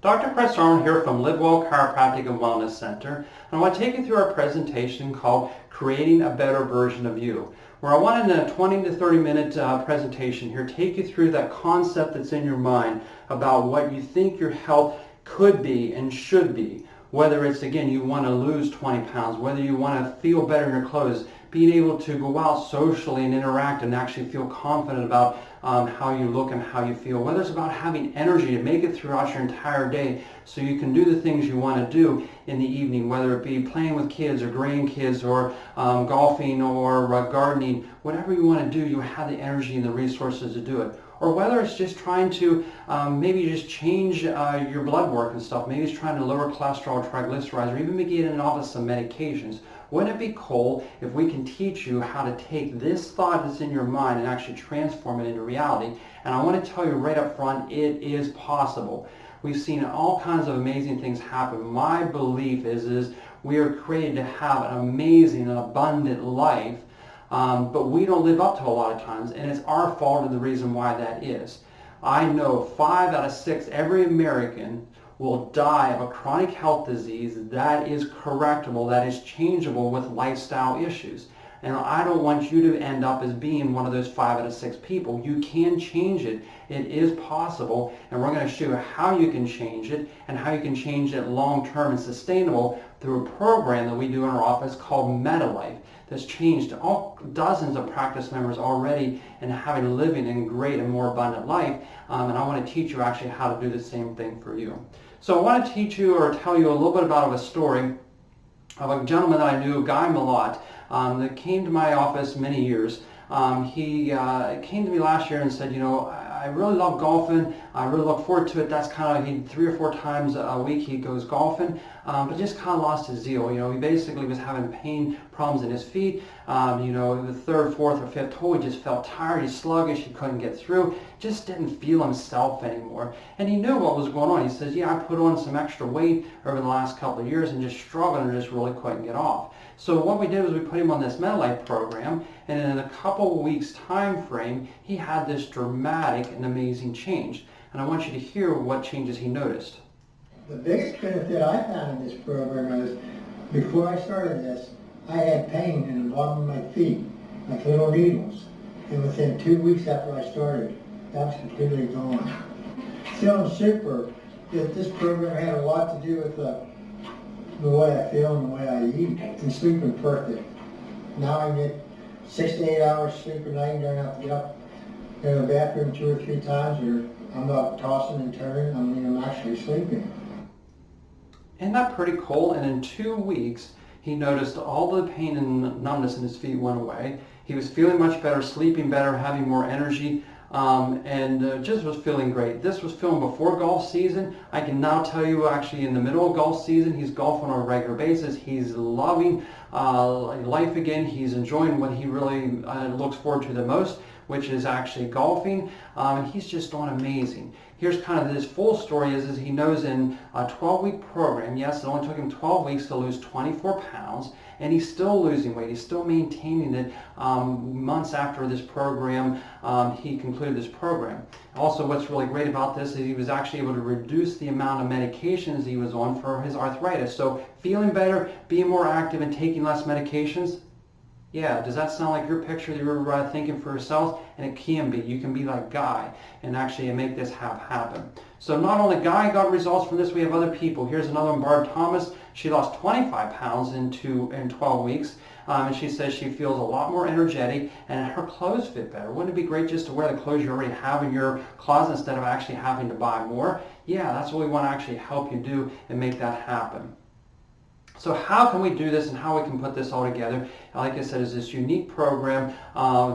Dr. Chris Arnold here from LiveWell Chiropractic and Wellness Center, and I want to take you through our presentation called Creating a Better Version of You, where I want in a 20 to 30 minute presentation here take you through that concept that's in your mind about what you think your health could be and should be. Whether it's, again, you want to lose 20 pounds, whether you want to feel better in your clothes, being able to go out socially and interact and actually feel confident about how you look and how you feel, whether it's about having energy to make it throughout your entire day so you can do the things you want to do in the evening, whether it be playing with kids or grandkids or golfing or gardening, whatever you want to do, you have the energy and the resources to do it. Or whether it's just trying to maybe just change your blood work and stuff. Maybe it's trying to lower cholesterol, triglycerides, or even beginning off some medications. Wouldn't it be cool if we can teach you how to take this thought that's in your mind and actually transform it into reality? And I want to tell you right up front, it is possible. We've seen all kinds of amazing things happen. My belief is we are created to have an amazing and abundant life. But we don't live up to a lot of times, and it's our fault and the reason why that is. I know 5 out of 6, every American will die of a chronic health disease that is correctable, that is changeable with lifestyle issues. And I don't want you to end up as being one of those 5 out of 6 people. You can change it. It is possible, and we're going to show you how you can change it and how you can change it long-term and sustainable through a program that we do in our office called MetaLife that's changed all dozens of practice members already and having living a great and more abundant life. And I want to teach you actually how to do the same thing for you. So I want to teach you or tell you a little bit about a story of a gentleman that I knew, Guy Malott, that came to my office many years. He came to me last year and said, you know, I really love golfing. I really look forward to it. That's kind of, he 3 or 4 times a week he goes golfing, but just kind of lost his zeal. You know, he basically was having pain problems in his feet. You know, the 3rd, 4th, or 5th hole, he just felt tired. He's sluggish. He couldn't get through. Just didn't feel himself anymore. And he knew what was going on. He says, yeah, I put on some extra weight over the last couple of years and just struggled and just really couldn't get off. So what we did was we put him on this MetaLife program, and in a couple of weeks time frame, he had this dramatic and amazing change. And I want you to hear what changes he noticed. The biggest benefit I found in this program is, before I started this, I had pain in the bottom of my feet, like little needles. And within 2 weeks after I started, that was completely gone. Feeling super, this program had a lot to do with the way I feel and the way I eat, and sleeping perfect. Now I get 6 to 8 hours sleep a night, and I don't have to get up in the bathroom 2 or 3 times, or I'm not tossing and turning. I mean, I'm actually sleeping. Isn't that pretty cool? And in 2 weeks, he noticed all the pain and numbness in his feet went away. He was feeling much better, sleeping better, having more energy, and just was feeling great. This was filmed before golf season. I can now tell you, actually, in the middle of golf season, he's golfing on a regular basis. He's loving life again. He's enjoying what he really looks forward to the most, which is actually golfing, and he's just doing amazing. Here's kind of his full story is he knows in a 12-week program, yes, it only took him 12 weeks to lose 24 pounds, and he's still losing weight. He's still maintaining it months after this program, he concluded this program. Also, what's really great about this is he was actually able to reduce the amount of medications he was on for his arthritis. So feeling better, being more active, and taking less medications. Yeah, does that sound like your picture that you were thinking for yourself? And it can be. You can be like Guy and actually make this happen. So not only Guy got results from this, we have other people. Here's another one, Barb Thomas. She lost 25 pounds in 12 weeks. And she says she feels a lot more energetic and her clothes fit better. Wouldn't it be great just to wear the clothes you already have in your closet instead of actually having to buy more? Yeah, that's what we want to actually help you do and make that happen. So how can we do this and how we can put this all together? Like I said, is this unique program,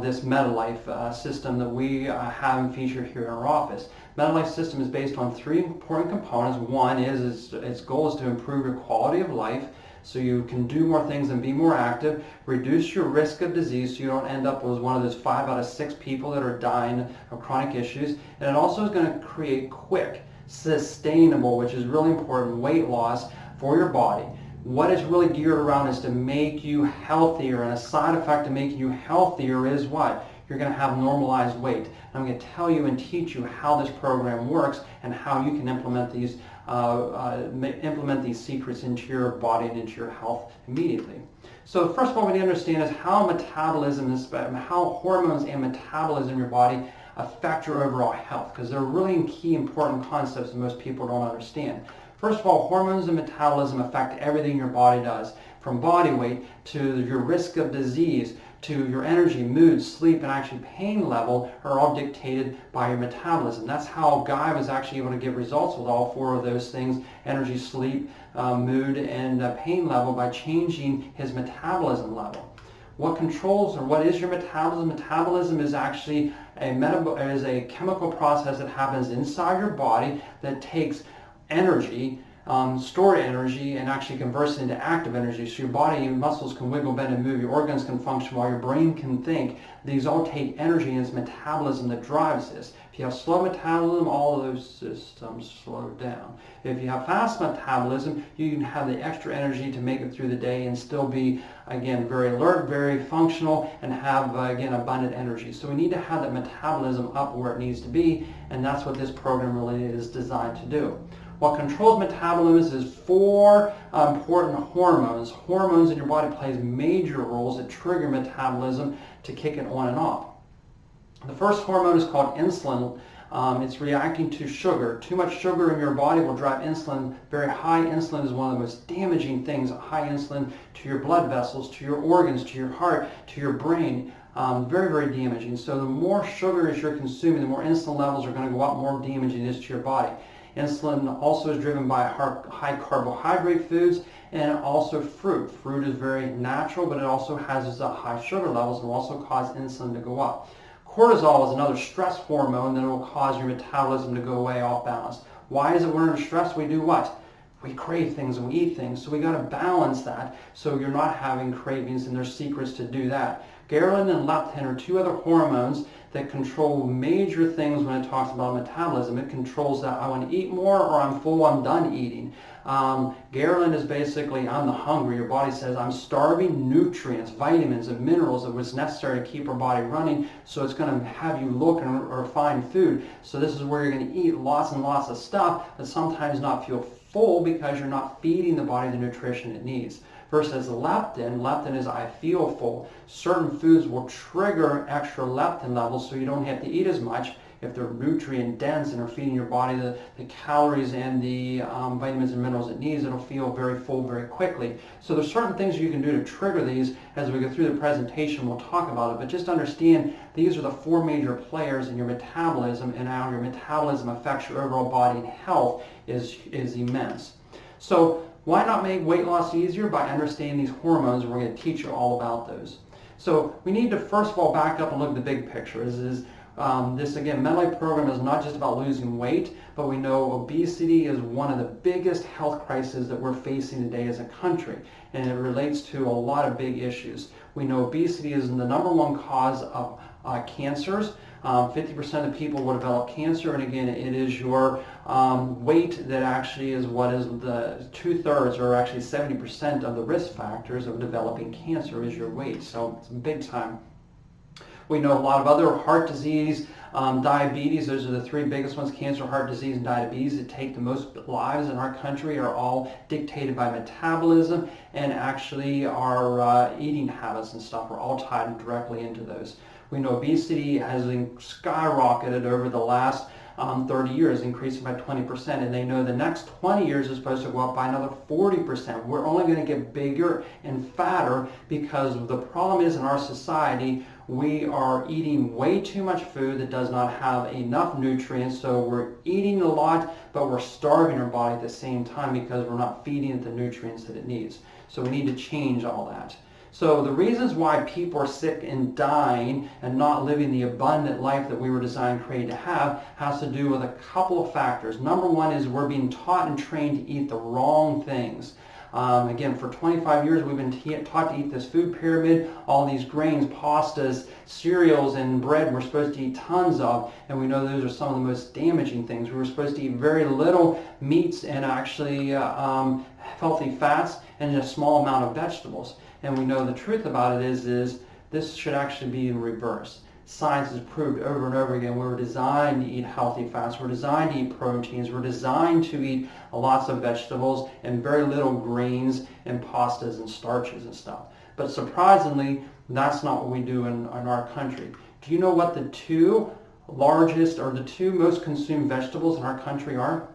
this MetaLife system that we have and feature here in our office. MetaLife system is based on 3 important components. One is its goal is to improve your quality of life so you can do more things and be more active, reduce your risk of disease so you don't end up as one of those 5 out of 6 people that are dying of chronic issues. And it also is going to create quick, sustainable, which is really important, weight loss for your body. What it's really geared around is to make you healthier, and a side effect of making you healthier is what? you're going to have normalized weight. I'm going to tell you and teach you how this program works and how you can implement these secrets into your body and into your health immediately. So first of all, we need to understand is how metabolism is, how hormones and metabolism in your body affect your overall health, because they're really key important concepts that most people don't understand. First of all, hormones and metabolism affect everything your body does, from body weight to your risk of disease to your energy, mood, sleep, and actually pain level are all dictated by your metabolism. That's how Guy was actually able to get results with all four of those things: energy, sleep, mood, and pain level, by changing his metabolism level. What controls or what is your metabolism? Metabolism is actually a chemical process that happens inside your body that takes energy, stored energy, and actually converts it into active energy. So your body and muscles can wiggle, bend, and move. Your organs can function while your brain can think. These all take energy, and it's metabolism that drives this. If you have slow metabolism, all of those systems slow down. If you have fast metabolism, you can have the extra energy to make it through the day and still be, again, very alert, very functional, and have, again, abundant energy. So we need to have that metabolism up where it needs to be, and that's what this program really is designed to do. What controls metabolism is four important hormones. Hormones in your body plays major roles that trigger metabolism to kick it on and off. The first hormone is called insulin. It's reacting to sugar. Too much sugar in your body will drive insulin. Very high insulin is one of the most damaging things. High insulin to your blood vessels, to your organs, to your heart, to your brain. Very, very damaging. So the more sugar as you're consuming, the more insulin levels are going to go up, more damaging it is to your body. Insulin also is driven by high carbohydrate foods and also fruit. Fruit is very natural, but it also has high sugar levels and will also cause insulin to go up. Cortisol is another stress hormone that will cause your metabolism to go way off balance. Why is it when we're under stress we do what? We crave things and we eat things. So we got to balance that so you're not having cravings, and there's secrets to do that. Ghrelin and leptin are two other hormones that control major things when it talks about metabolism. It controls that I want to eat more, or I'm full, I'm done eating. Ghrelin is basically I'm hungry. Your body says I'm starving nutrients, vitamins, and minerals that was necessary to keep our body running. So it's going to have you look or find food. So this is where you're going to eat lots and lots of stuff, but sometimes not feel full because you're not feeding the body the nutrition it needs. Versus leptin is I feel full. Certain foods will trigger extra leptin levels so you don't have to eat as much. If they're nutrient dense and are feeding your body the calories and the vitamins and minerals it needs, it'll feel very full very quickly. So there's certain things you can do to trigger these. As we go through the presentation, we'll talk about it, but just understand these are the four major players in your metabolism, and how your metabolism affects your overall body and health is immense. So why not make weight loss easier? By understanding these hormones, and we're going to teach you all about those. So we need to first of all back up and look at the big picture. This again, MedLife program is not just about losing weight, but we know obesity is one of the biggest health crises that we're facing today as a country, and it relates to a lot of big issues. We know obesity is the #1 cause of cancers. 50% of people will develop cancer, and again, it is your weight that actually is what is the 2/3, or actually 70% of the risk factors of developing cancer is your weight. So it's big time. We know a lot of other heart disease, diabetes. Those are the three biggest ones: cancer, heart disease, and diabetes, that take the most lives in our country, are all dictated by metabolism, and actually our eating habits and stuff are all tied directly into those. We know obesity has skyrocketed over the last 30 years, increasing by 20%, and they know the next 20 years is supposed to go up by another 40%. We're only going to get bigger and fatter because the problem is in our society, we are eating way too much food that does not have enough nutrients. So we're eating a lot, but we're starving our body at the same time because we're not feeding it the nutrients that it needs. So we need to change all that. So the reasons why people are sick and dying and not living the abundant life that we were designed and created to have has to do with a couple of factors. #1 is we're being taught and trained to eat the wrong things. Again, for 25 years we've been taught to eat this food pyramid, all these grains, pastas, cereals, and bread we're supposed to eat tons of, and we know those are some of the most damaging things. We were supposed to eat very little meats and actually healthy fats, and a small amount of vegetables. And we know the truth about it is this should actually be in reverse. science has proved over and over again, we're designed to eat healthy fats, we're designed to eat proteins, we're designed to eat lots of vegetables and very little grains and pastas and starches and stuff. But surprisingly, that's not what we do in our country. Do you know what the two largest or the two most consumed vegetables in our country are?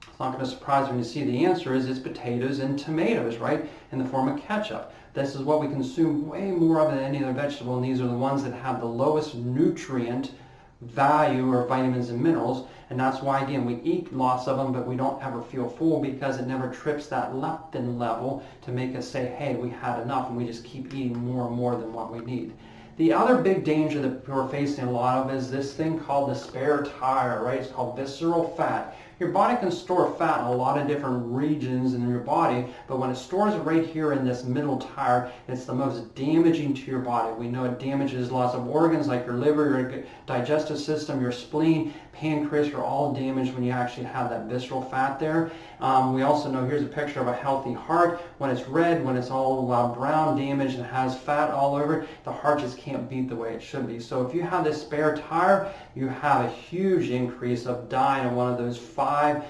It's not going to surprise you when you see the answer is it's potatoes and tomatoes, right? In the form of ketchup. This is what we consume way more of than any other vegetable, and these are the ones that have the lowest nutrient value or vitamins and minerals, and that's why again we eat lots of them but we don't ever feel full because it never trips that leptin level to make us say, hey, we had enough, and we just keep eating more and more than what we need. The other big danger that we're facing a lot of is this thing called the spare tire, right? It's called visceral fat. Your body can store fat in a lot of different regions in your body, but when it stores it right here in this middle tire, it's the most damaging to your body. We know it damages lots of organs like your liver, your digestive system, your spleen, pancreas are all damaged when you actually have that visceral fat there. We also know, here's a picture of a healthy heart. When it's red, when it's all brown, damaged, and has fat all over it, the heart just can't beat the way it should be. So if you have this spare tire, you have a huge increase of dying of one of those five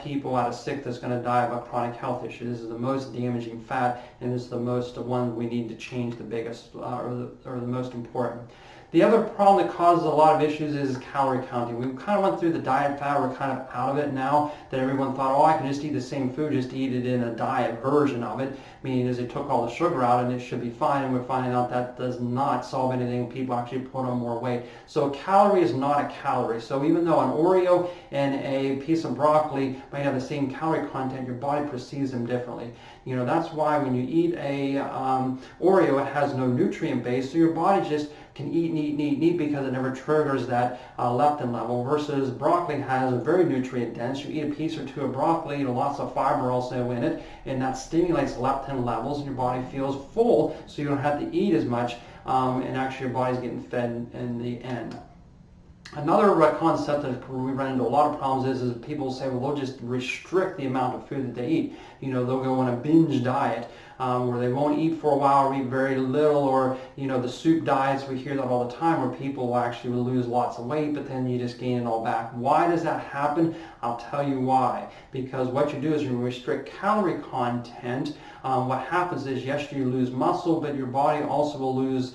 people out of 6 that's going to die of a chronic health issue. This is the most damaging fat, and it's the one we need to change the biggest or the most important. The other problem that causes a lot of issues is calorie counting. We kind of went through the diet fad. We're kind of out of it now that everyone thought, oh, I can just eat the same food, just eat it in a diet version of it, meaning as they took all the sugar out and it should be fine, and we're finding out that does not solve anything. People actually put on more weight. So a calorie is not a calorie. So even though an Oreo and a piece of broccoli might have the same calorie content, your body perceives them differently. You know, that's why when you eat a Oreo, it has no nutrient base, so your body just can eat because it never triggers that leptin level, versus broccoli has a very nutrient dense. You eat a piece or two of broccoli, and lots of fiber also in it, and that stimulates leptin levels, and your body feels full, so you don't have to eat as much, and actually your body's getting fed in the end. Another concept that we run into a lot of problems is people say, well, they'll just restrict the amount of food that they eat. You know, they'll go on a binge diet where they won't eat for a while or eat very little, or, you know, the soup diets, we hear that all the time where people will actually lose lots of weight, but then you just gain it all back. Why does that happen? I'll tell you why. Because what you do is you restrict calorie content. What happens is, yes, you lose muscle, but your body also will lose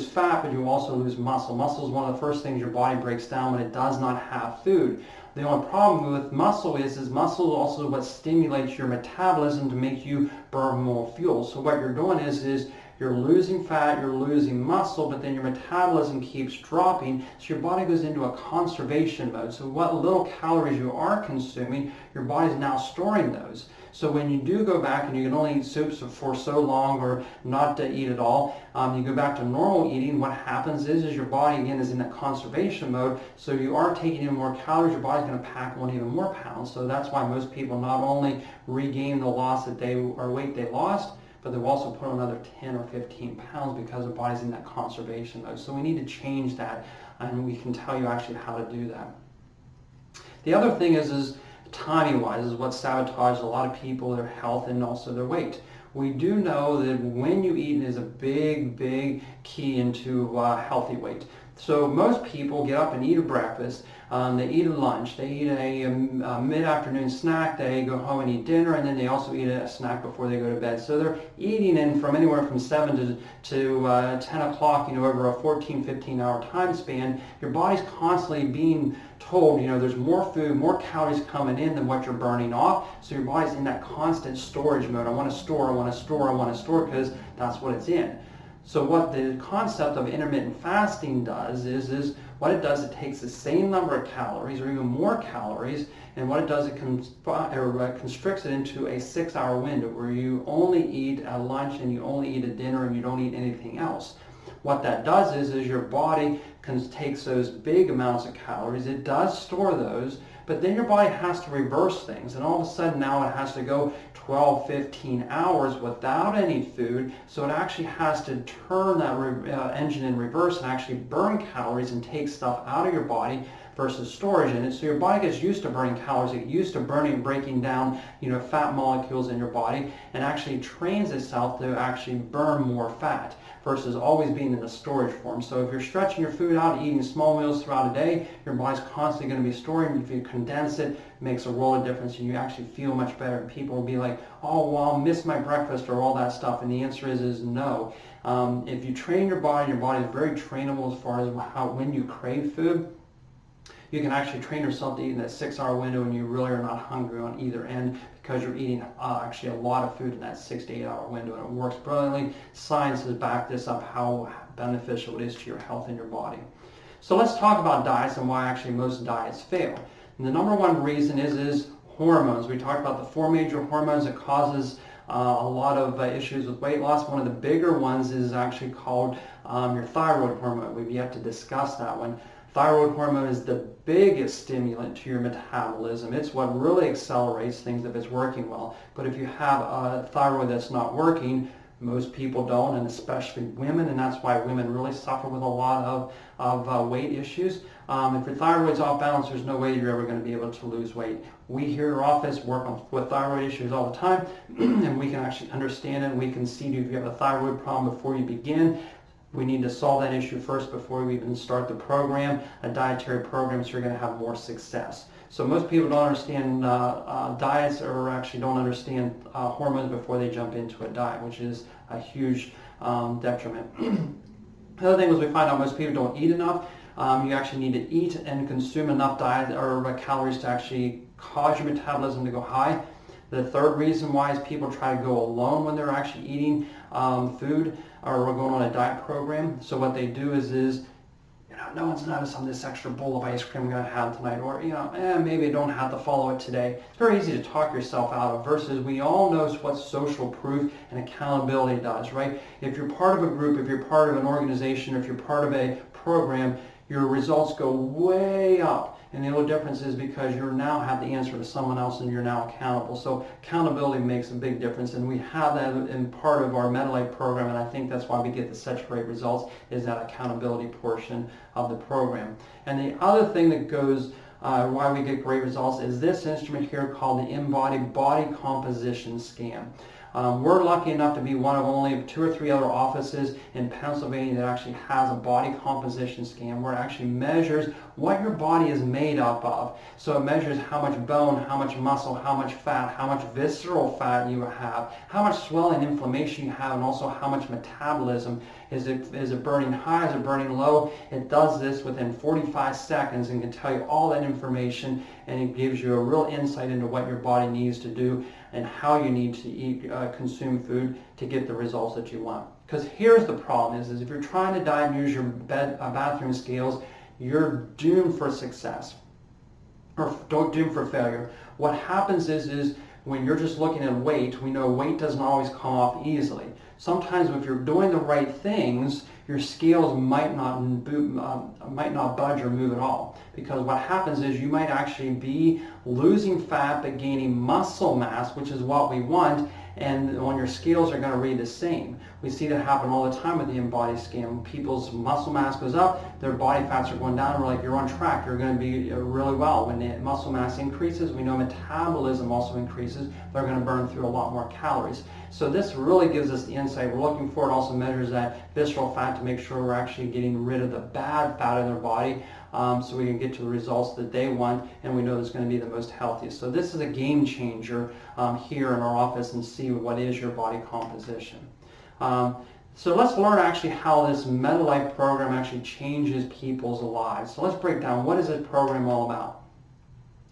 fat, but you also lose muscle. Muscle is one of the first things your body breaks down when it does not have food. The only problem with muscle is muscle is also what stimulates your metabolism to make you burn more fuel. So what you're doing is you're losing fat, you're losing muscle, but then your metabolism keeps dropping, so your body goes into a conservation mode. So what little calories you are consuming, your body's now storing those. So when you do go back and you can only eat soups for so long or not to eat at all, you go back to normal eating, what happens is your body again is in that conservation mode, so you are taking in more calories, your body's going to pack on even more pounds. So that's why most people not only regain the weight they lost, but they'll also put on another 10 or 15 pounds because their body's in that conservation mode. So we need to change that, and we can tell you actually how to do that. The other thing is timing-wise is what sabotages a lot of people, their health and also their weight. We do know that when you eat is a big, big key into healthy weight. So most people get up and eat a breakfast, they eat a lunch, they eat a mid-afternoon snack, they go home and eat dinner, and then they also eat a snack before they go to bed. So they're eating in from anywhere from 7 to 10 o'clock, you know, over a 14, 15-hour time span. Your body's constantly being told, you know, there's more food, more calories coming in than what you're burning off. So your body's in that constant storage mode. I want to store, I want to store, I want to store, because that's what it's in. So what the concept of intermittent fasting does is what it does, it takes the same number of calories or even more calories, and what it does, it constricts it into a 6-hour window where you only eat at lunch and you only eat at dinner and you don't eat anything else. What that does is your body takes those big amounts of calories, it does store those, but then your body has to reverse things, and all of a sudden now it has to go 12, 15 hours without any food, so it actually has to turn that engine in reverse and actually burn calories and take stuff out of your body versus storage in it. So your body gets used to burning calories, it gets used to burning and breaking down, fat molecules in your body, and actually trains itself to actually burn more fat versus always being in the storage form. So if you're stretching your food out, eating small meals throughout a day, your body's constantly going to be storing. If you condense it, it makes a world of difference, and you actually feel much better. And people will be like, oh, well, I'll miss my breakfast or all that stuff. And the answer is no. If you train your body is very trainable as far as when you crave food. You can actually train yourself to eat in that 6-hour window, and you really are not hungry on either end because you're eating actually a lot of food in that 6 to 8 hour window, and it works brilliantly. Science has backed this up, how beneficial it is to your health and your body. So let's talk about diets and why actually most diets fail. And the number one reason is hormones. We talked about the 4 major hormones that causes a lot of issues with weight loss. One of the bigger ones is actually called your thyroid hormone. We've yet to discuss that one. Thyroid hormone is the biggest stimulant to your metabolism. It's what really accelerates things if it's working well. But if you have a thyroid that's not working, most people don't, and especially women, and that's why women really suffer with a lot of weight issues. If your thyroid's off balance, there's no way you're ever going to be able to lose weight. We here at our office work with thyroid issues all the time, and we can actually understand it, and we can see if you have a thyroid problem before you begin. We need to solve that issue first before we even start the program, a dietary program, so you're going to have more success. So most people don't understand diets, or actually don't understand hormones before they jump into a diet, which is a huge detriment. The other thing is we find out most people don't eat enough. You actually need to eat and consume enough diet or calories to actually cause your metabolism to go high. The third reason why is people try to go alone when they're actually eating food or going on a diet program. So what they do is no one's noticed on this extra bowl of ice cream I'm going to have tonight, or maybe I don't have to follow it today. It's very easy to talk yourself out of, versus we all know what social proof and accountability does, right? If you're part of a group, if you're part of an organization, if you're part of a program, your results go way up. And the only difference is because you now have the answer to someone else and you're now accountable. So accountability makes a big difference, and we have that in part of our MetaLife program, and I think that's why we get such great results, is that accountability portion of the program. And the other thing that goes why we get great results is this instrument here called the InBody Body Composition Scan. We're lucky enough to be one of only 2 or 3 other offices in Pennsylvania that actually has a body composition scan where it actually measures what your body is made up of. So it measures how much bone, how much muscle, how much fat, how much visceral fat you have, how much swelling, inflammation you have, and also how much metabolism. Is it burning high? Is it burning low? It does this within 45 seconds and can tell you all that information, and it gives you a real insight into what your body needs to do and how you need to eat, consume food to get the results that you want. Because here's the problem is if you're trying to diet and use your bathroom scales, you're doomed for success, or doomed for failure. What happens is when you're just looking at weight, we know weight doesn't always come off easily. Sometimes if you're doing the right things, your scales might not budge or move at all. Because what happens is you might actually be losing fat but gaining muscle mass, which is what we want, and when your scales are going to read the same. We see that happen all the time with the InBody scan. People's muscle mass goes up, their body fats are going down, and we're like, you're on track, you're going to be really well. When the muscle mass increases, we know metabolism also increases, they're going to burn through a lot more calories. So this really gives us the insight we're looking for. It also measures that visceral fat to make sure we're actually getting rid of the bad fat in their body, so we can get to the results that they want, and we know it's going to be the most healthiest. So this is a game changer here in our office, and see what is your body composition. So let's learn actually how this MetaLife program actually changes people's lives. So let's break down, what is this program all about?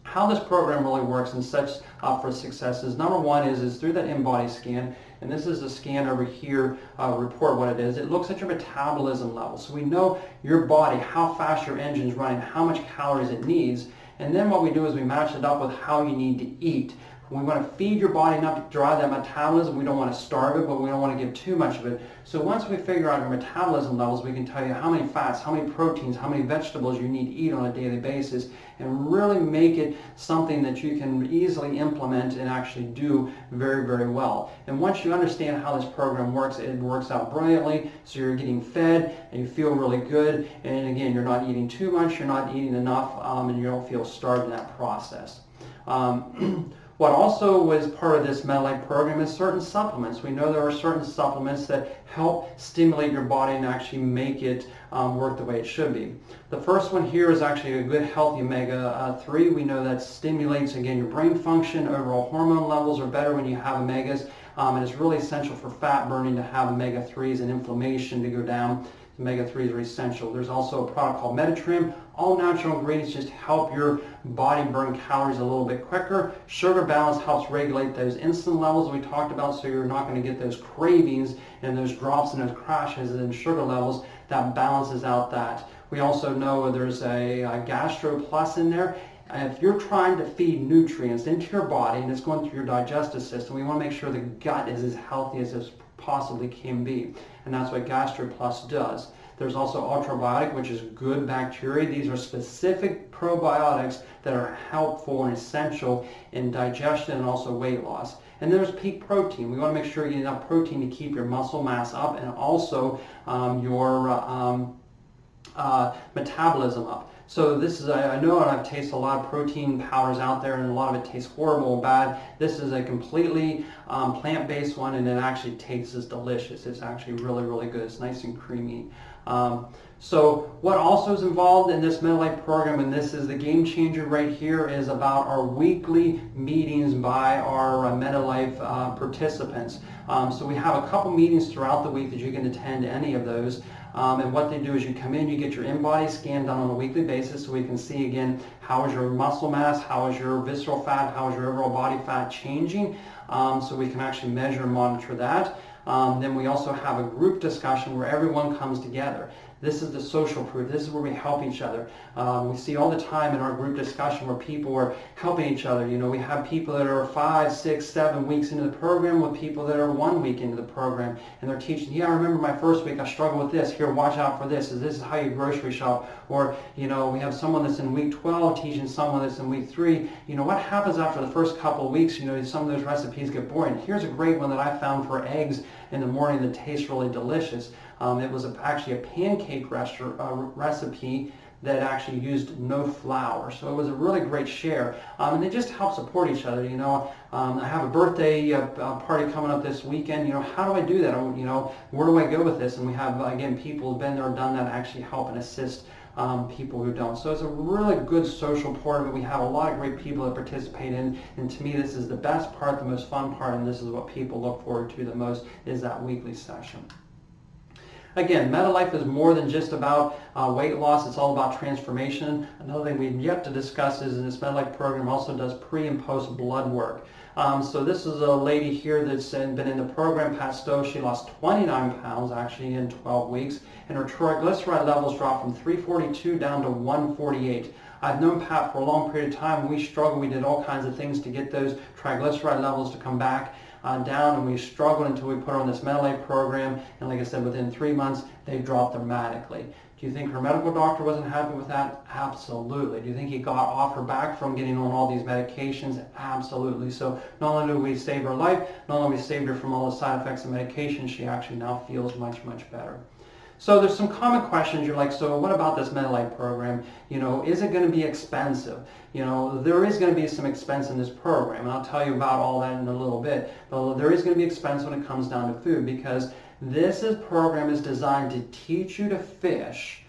How this program really works and sets up for success is, number one is through that InBody scan, and this is the scan over here, report what it is. It looks at your metabolism level. So we know your body, how fast your engine's running, how much calories it needs, and then what we do is we match it up with how you need to eat. We want to feed your body enough to drive that metabolism. We don't want to starve it, but we don't want to give too much of it. So once we figure out your metabolism levels, we can tell you how many fats, how many proteins, how many vegetables you need to eat on a daily basis, and really make it something that you can easily implement and actually do very, very well. And once you understand how this program works, it works out brilliantly. So you're getting fed and you feel really good. And again, you're not eating too much, you're not eating enough, and you don't feel starved in that process. What also was part of this MetaLife program is certain supplements. We know there are certain supplements that help stimulate your body and actually make it work the way it should be. The first one here is actually a good healthy omega-3. We know that stimulates, again, your brain function. Overall hormone levels are better when you have omegas. And it's really essential for fat burning to have omega-3s and inflammation to go down. Omega-3s are essential. There's also a product called Meditrim. All natural ingredients just help your body burn calories a little bit quicker. Sugar balance helps regulate those insulin levels we talked about, so you're not going to get those cravings and those drops and those crashes in sugar levels. That balances out that. We also know there's a Gastro Plus in there. If you're trying to feed nutrients into your body and it's going through your digestive system, we want to make sure the gut is as healthy as it possibly can be. And that's what Gastro Plus does. There's also Ultrabiotic, which is good bacteria. These are specific probiotics that are helpful and essential in digestion and also weight loss. And there's Peak Protein. We want to make sure you get enough protein to keep your muscle mass up and also your metabolism up. So this is, I know I've tasted a lot of protein powders out there and a lot of it tastes horrible and bad. This is a completely plant-based one, and it actually tastes delicious. It's actually really, really good. It's nice and creamy. So what also is involved in this MetaLife program, and this is the game changer right here, is about our weekly meetings by our MetaLife participants. So we have a couple meetings throughout the week that you can attend any of those. And what they do is you come in, you get your in-body scan done on a weekly basis so we can see again how is your muscle mass, how is your visceral fat, how is your overall body fat changing, so we can actually measure and monitor that. Then we also have a group discussion where everyone comes together. This is the social proof. This is where we help each other. We see all the time in our group discussion where people are helping each other. You know, we have people that are 5, 6, 7 weeks into the program with people that are 1 week into the program, and they're teaching, yeah, I remember my first week, I struggled with this. Here, watch out for this. This is how you grocery shop. Or, you know, we have someone that's in week 12 teaching someone that's in week 3. You know, what happens after the first couple of weeks? You know, some of those recipes get boring. Here's a great one that I found for eggs in the morning that tastes really delicious. It was actually a pancake recipe that actually used no flour. So it was a really great share. And they just help support each other. You know, I have a birthday party coming up this weekend. You know, how do I do that? You know, where do I go with this? And we have, again, people who've been there and done that, actually help and assist people who don't. So it's a really good social part of it. We have a lot of great people that participate in, and to me this is the best part, the most fun part, and this is what people look forward to the most, is that weekly session. Again, MetaLife is more than just about weight loss. It's all about transformation. Another thing we've yet to discuss is this MetaLife program also does pre and post blood work. So this is a lady here that's been in the program, Pat Stowe. She lost 29 pounds actually in 12 weeks, and her triglyceride levels dropped from 342 down to 148. I've known Pat for a long period of time. We struggled. We did all kinds of things to get those triglyceride levels to come back down, and we struggled until we put her on this MetaLife program, and like I said, within 3 months they dropped dramatically. Do you think her medical doctor wasn't happy with that? Absolutely. Do you think he got off her back from getting on all these medications? Absolutely. So not only do we save her life, not only we saved her from all the side effects of medication, she actually now feels much, much better. So there's some common questions. You're like, so what about this MetaLife program? You know, is it going to be expensive? You know, there is going to be some expense in this program, and I'll tell you about all that in a little bit. But there is going to be expense when it comes down to food, because this program is designed to teach you to fish,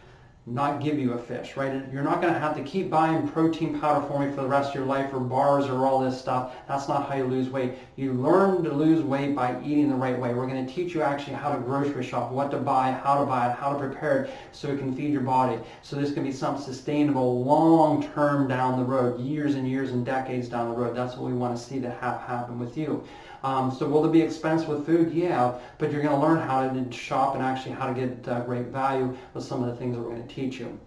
not give you a fish, right? You're not going to have to keep buying protein powder for me for the rest of your life, or bars or all this stuff. That's not how you lose weight. You learn to lose weight by eating the right way. We're going to teach you actually how to grocery shop, what to buy, how to prepare it so it can feed your body. So this can be something sustainable long term down the road, years and years and decades down the road. That's what we want to see to have happen with you. So will there be expense with food? Yeah, but you're going to learn how to shop and actually how to get great value with some of the things that we're going to teach you.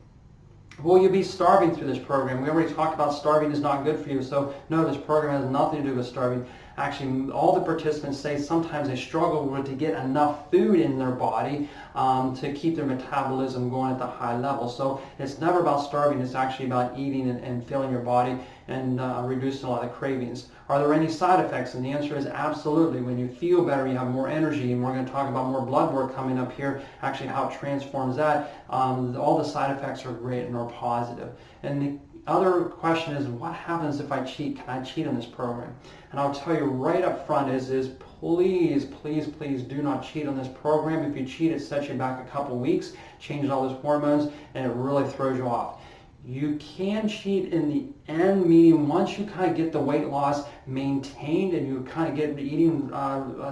Will you be starving through this program? We already talked about starving is not good for you, so no, this program has nothing to do with starving. Actually, all the participants say sometimes they struggle to get enough food in their body to keep their metabolism going at the high level. So it's never about starving, it's actually about eating and filling your body and reducing a lot of cravings. Are there any side effects? And the answer is absolutely. When you feel better, you have more energy, and we're going to talk about more blood work coming up here, actually how it transforms that. All the side effects are great and are positive. And the other question is, what happens if I cheat? Can I cheat on this program? And I'll tell you right up front is please, please, please do not cheat on this program. If you cheat, it sets you back a couple weeks, changes all those hormones, and it really throws you off. You can cheat in the end, meaning once you kind of get the weight loss maintained and you kind of get the eating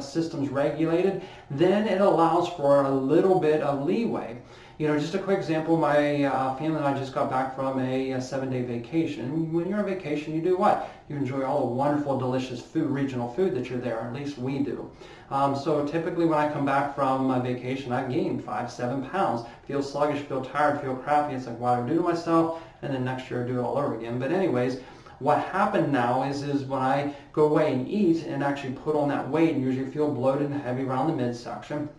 systems regulated, then it allows for a little bit of leeway. You know, just a quick example, my family and I just got back from a 7-day vacation. When you're on vacation, you do what? You enjoy all the wonderful, delicious food, regional food that you're there, at least we do. So typically when I come back from my vacation, I gain 5-7 pounds. Feel sluggish, feel tired, feel crappy. It's like, what do I do to myself? And then next year I do it all over again. But anyways, what happened now is when I go away and eat and actually put on that weight and usually feel bloated and heavy around the midsection,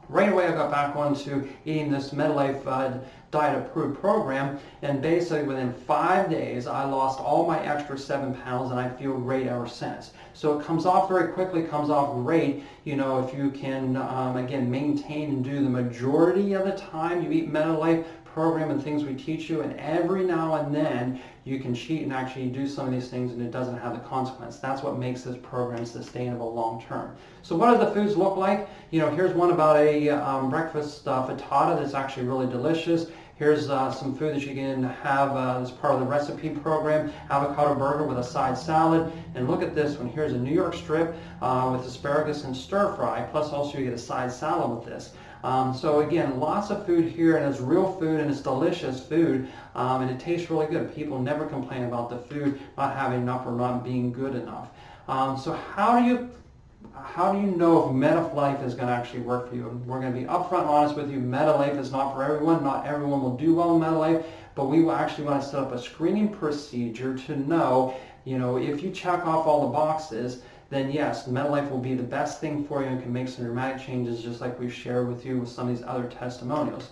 right away I got back onto eating this MetaLife diet approved program, and basically within 5 days I lost all my extra 7 pounds, and I feel great ever since. So it comes off very quickly, comes off great, you know, if you can again maintain and do the majority of the time you eat MetaLife program and things we teach you, and every now and then you can cheat and actually do some of these things and it doesn't have the consequence. That's what makes this program sustainable long term. So what do the foods look like? You know, here's one about a breakfast frittata that's actually really delicious. Here's some food that you can have as part of the recipe program. Avocado burger with a side salad. And look at this one. Here's a New York strip with asparagus and stir fry. Plus also you get a side salad with this. So again, lots of food here, and it's real food and it's delicious food, and it tastes really good. People never complain about the food not having enough or not being good enough. So how do you know if MetaLife is going to actually work for you? And we're going to be upfront and honest with you. MetaLife is not for everyone. Not everyone will do well in MetaLife, but we will actually want to set up a screening procedure to know, you know, if you check off all the boxes, then yes, MetaLife will be the best thing for you and can make some dramatic changes, just like we've shared with you with some of these other testimonials.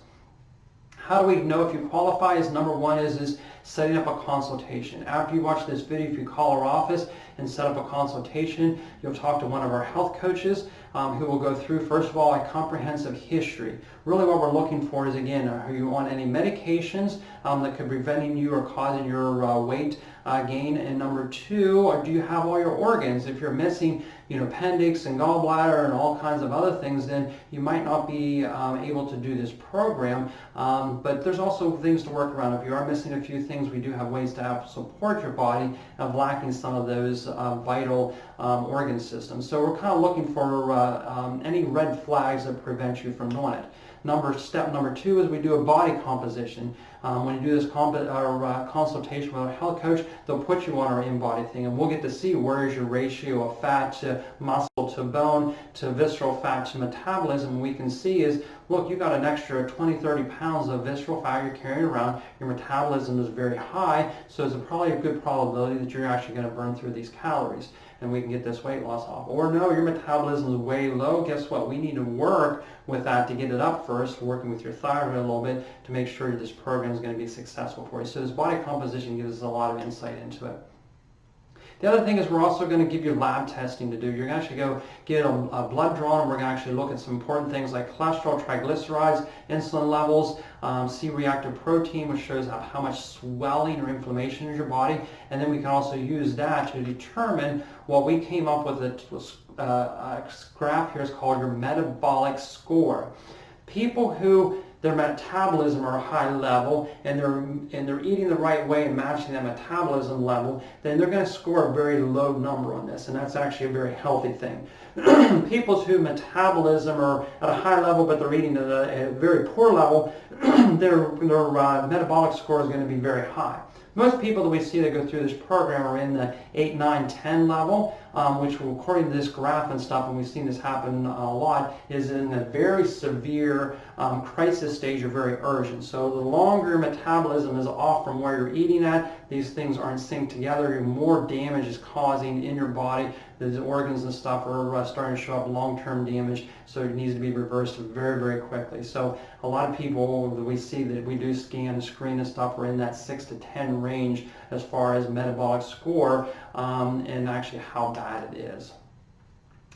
How do we know if you qualify? Is number one is setting up a consultation. After you watch this video, if you call our office and set up a consultation, you'll talk to one of our health coaches who will go through, first of all, a comprehensive history. Really what we're looking for is, again, are you on any medications that could be preventing you or causing your weight gain? And number two, or do you have all your organs? If you're missing, you know, appendix and gallbladder and all kinds of other things, then you might not be able to do this program. But there's also things to work around. If you are missing a few things, we do have ways to help support your body of lacking some of those vital organ systems. So we're kind of looking for any red flags that prevent you from doing it. Step number two is we do a body composition. When you do this consultation with our health coach, they'll put you on our in-body thing, and we'll get to see where is your ratio of fat to muscle to bone to visceral fat to metabolism. We can see is, look, you got an extra 20-30 pounds of visceral fat you're carrying around. Your metabolism is very high, so there's probably a good probability that you're actually going to burn through these calories, and we can get this weight loss off. Or no, your metabolism is way low. Guess what? We need to work with that to get it up first, working with your thyroid a little bit to make sure this program is going to be successful for you. So this body composition gives us a lot of insight into it. The other thing is we're also going to give you lab testing to do. You're going to actually go get a blood drawn, and we're going to actually look at some important things like cholesterol, triglycerides, insulin levels, C-reactive protein, which shows how much swelling or inflammation in your body. And then we can also use that to determine what we came up with. A graph here is called your metabolic score. People who their metabolism are a high level and they're eating the right way and matching that metabolism level, then they're going to score a very low number on this, and that's actually a very healthy thing. People whose metabolism are at a high level but they're eating at a very poor level, their metabolic score is going to be very high. Most people that we see that go through this program are in the 8, 9, 10 level. which according to this graph and stuff, and we've seen this happen a lot, is in a very severe crisis stage or very urgent. So the longer your metabolism is off from where you're eating at, these things aren't synced together, more damage is causing in your body. The organs and stuff are starting to show up long-term damage, so it needs to be reversed very, very quickly. So a lot of people that we see that we do scan and screen and stuff are in that 6 to 10 range as far as metabolic score and actually how bad it is.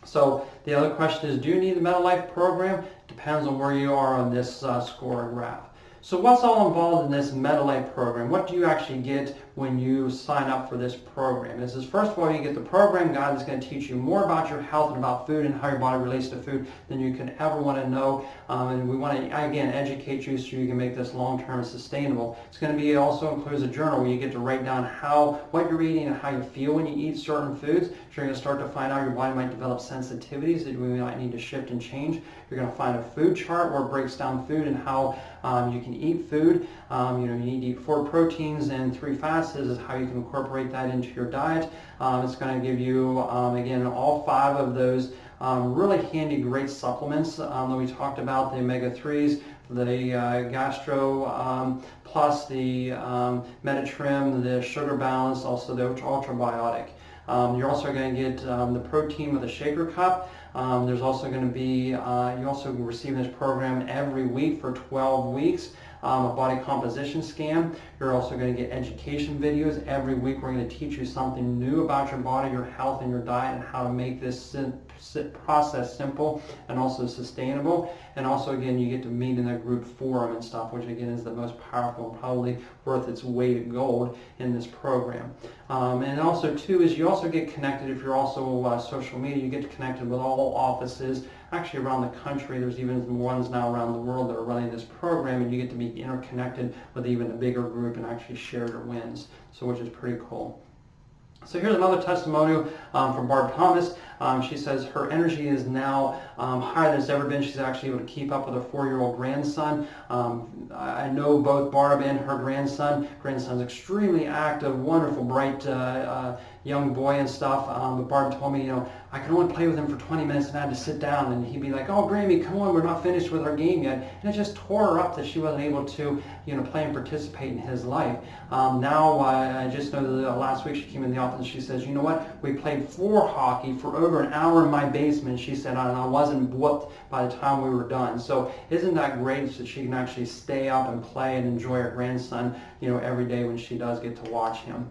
So the other question is, do you need the MetaLife program? Depends on where you are on this score graph. So what's all involved in this MetaLife program? What do you actually get when you sign up for this program? This is, first of all, you get the program guide that's going to teach you more about your health and about food and how your body relates to food than you can ever want to know. And we want to, again, educate you so you can make this long-term sustainable. It's going to be also includes a journal where you get to write down what you're eating and how you feel when you eat certain foods. So you're going to start to find out your body might develop sensitivities that we might need to shift and change. You're going to find a food chart where it breaks down food and how you can eat food. You need to eat 4 proteins and 3 fats. This is how you can incorporate that into your diet. It's going to give you, again, all 5 of those really handy, great supplements that we talked about, the omega-3s, the Gastro Plus, the Metatrim, the Sugar Balance, also the Ultrabiotic. You're also going to get the protein with a shaker cup. There's also going to be, you also receive this program every week for 12 weeks. A body composition scan. You're also going to get education videos. Every week we're going to teach you something new about your body, your health, and your diet, and how to make this process simple and also sustainable. And also, again, you get to meet in a group forum and stuff, which again is the most powerful and probably worth its weight in gold in this program. And also, too, is you also get connected, if you're also social media, you get connected with all offices actually around the country. There's even ones now around the world that are running this program, and you get to be interconnected with even a bigger group and actually share your wins, so which is pretty cool. So here's another testimonial from Barb Thomas. She says her energy is now higher than it's ever been. She's actually able to keep up with her 4-year-old grandson. I know both Barb and her grandson. Grandson's extremely active, wonderful, bright young boy and stuff. But Barb told me, I could only play with him for 20 minutes and I had to sit down, and he'd be like, "Oh, Grammy, come on, we're not finished with our game yet." And it just tore her up that she wasn't able to, play and participate in his life. Now, I just know that last week she came in the office and she says, "You know what? We played floor hockey for over an hour in my basement." She said, "And I wasn't whooped by the time we were done." So isn't that great that she can actually stay up and play and enjoy her grandson, every day when she does get to watch him.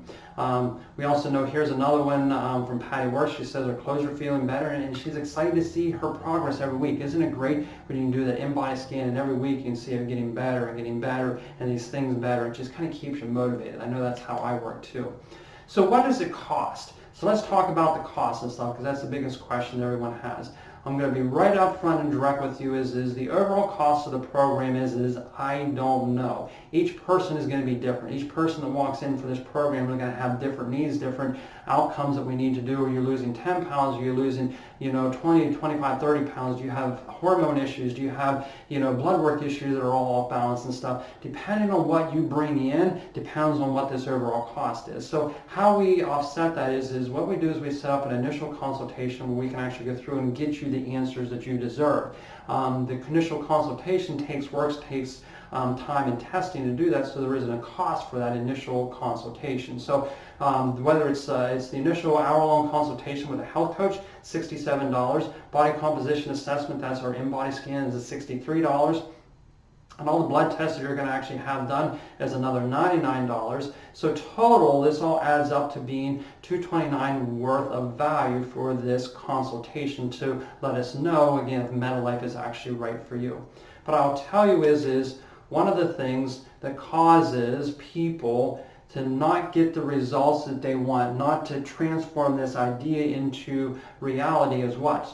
We also know, here's another one from Patty Worth. She says her clothes are feeling better, and she's excited to see her progress every week. Isn't it great when you can do that in-body scan, and every week you can see her getting better and these things better? It just kind of keeps you motivated. I know that's how I work too. So what does it cost? So let's talk about the cost and stuff, because that's the biggest question everyone has. I'm going to be right up front and direct with you is the overall cost of the program is I don't know. Each person is going to be different. Each person that walks in for this program is going to have different needs, different outcomes that we need to do. Are you losing 10 pounds? Are you losing 20, 25, 30 pounds? Do you have hormone issues? Do you have blood work issues that are all off balance and stuff? Depending on what you bring in depends on what this overall cost is. So how we offset that is what we do is we set up an initial consultation where we can actually go through and get you the answers that you deserve. The initial consultation takes time and testing to do that, so there isn't a cost for that initial consultation. So whether it's the initial hour-long consultation with a health coach, $67. Body composition assessment, that's our in-body scan, is $63. And all the blood tests that you're going to actually have done is another $99. So total, this all adds up to being $229 worth of value for this consultation to let us know, again, if MetaLife is actually right for you. But I'll tell you is one of the things that causes people to not get the results that they want, not to transform this idea into reality is what?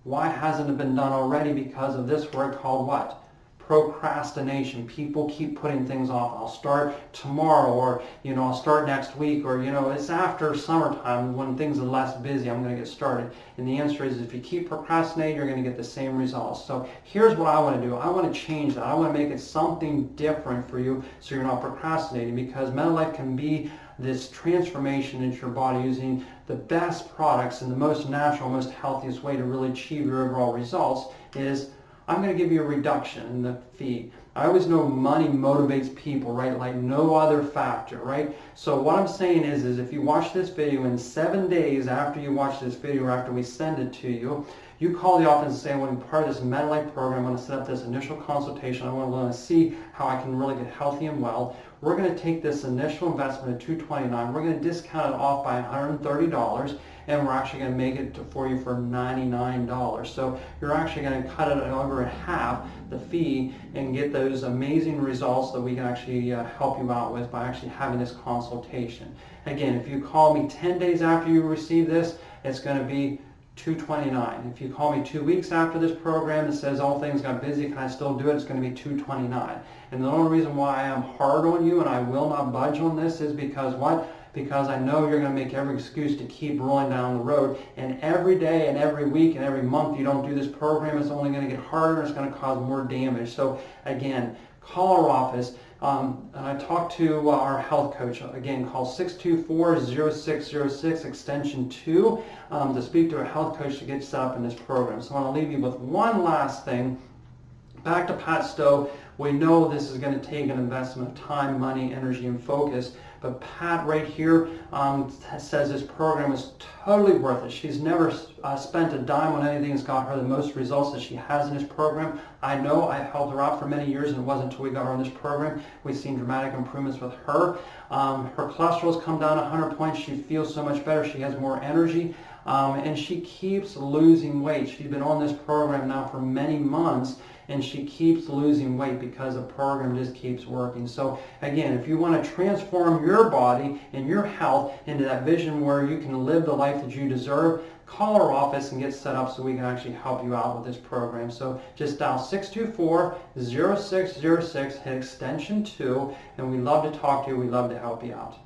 Why hasn't it been done already? Because of this word called what? Procrastination. People keep putting things off. I'll start tomorrow, or I'll start next week, or it's after summertime when things are less busy, I'm going to get started. And the answer is, if you keep procrastinating, you're going to get the same results. So here's what I want to do. I want to change that. I want to make it something different for you so you're not procrastinating, because MetaLife can be this transformation into your body using the best products and the most natural, most healthiest way to really achieve your overall results is I'm going to give you a reduction in the fee. I always know money motivates people, right? Like no other factor, right? So what I'm saying is if you watch this video in 7 days after you watch this video or after we send it to you, you call the office and say, I want to be part of this MetaLife program. I want to set up this initial consultation. I want to see how I can really get healthy and well. We're going to take this initial investment of $229. We're going to discount it off by $130, and we're actually going to make it for you for $99. So you're actually going to cut it over in half, the fee, and get those amazing results that we can actually help you out with by actually having this consultation. Again, if you call me 10 days after you receive this, it's going to be $229. If you call me 2 weeks after this program that says all things got busy, can I still do it? It's going to be $229. And the only reason why I am hard on you and I will not budge on this is because what? Because I know you're going to make every excuse to keep rolling down the road. And every day and every week and every month you don't do this program, it's only going to get harder and it's going to cause more damage. So again, call our office. I talked to our health coach. Again, call 624-0606 extension 2 to speak to a health coach to get set up in this program. So I want to leave you with one last thing. Back to Pat Stowe. We know this is going to take an investment of time, money, energy, and focus. But Pat right here says this program is totally worth it. She's never spent a dime on anything that's got her the most results that she has in this program. I know I've helped her out for many years, and it wasn't until we got her on this program we've seen dramatic improvements with her. Her cholesterol's come down 100 points. She feels so much better. She has more energy. And she keeps losing weight. She's been on this program now for many months, and she keeps losing weight because the program just keeps working. So again, if you want to transform your body and your health into that vision where you can live the life that you deserve, call our office and get set up so we can actually help you out with this program. So just dial 624-0606, hit extension 2, and we'd love to talk to you. We'd love to help you out.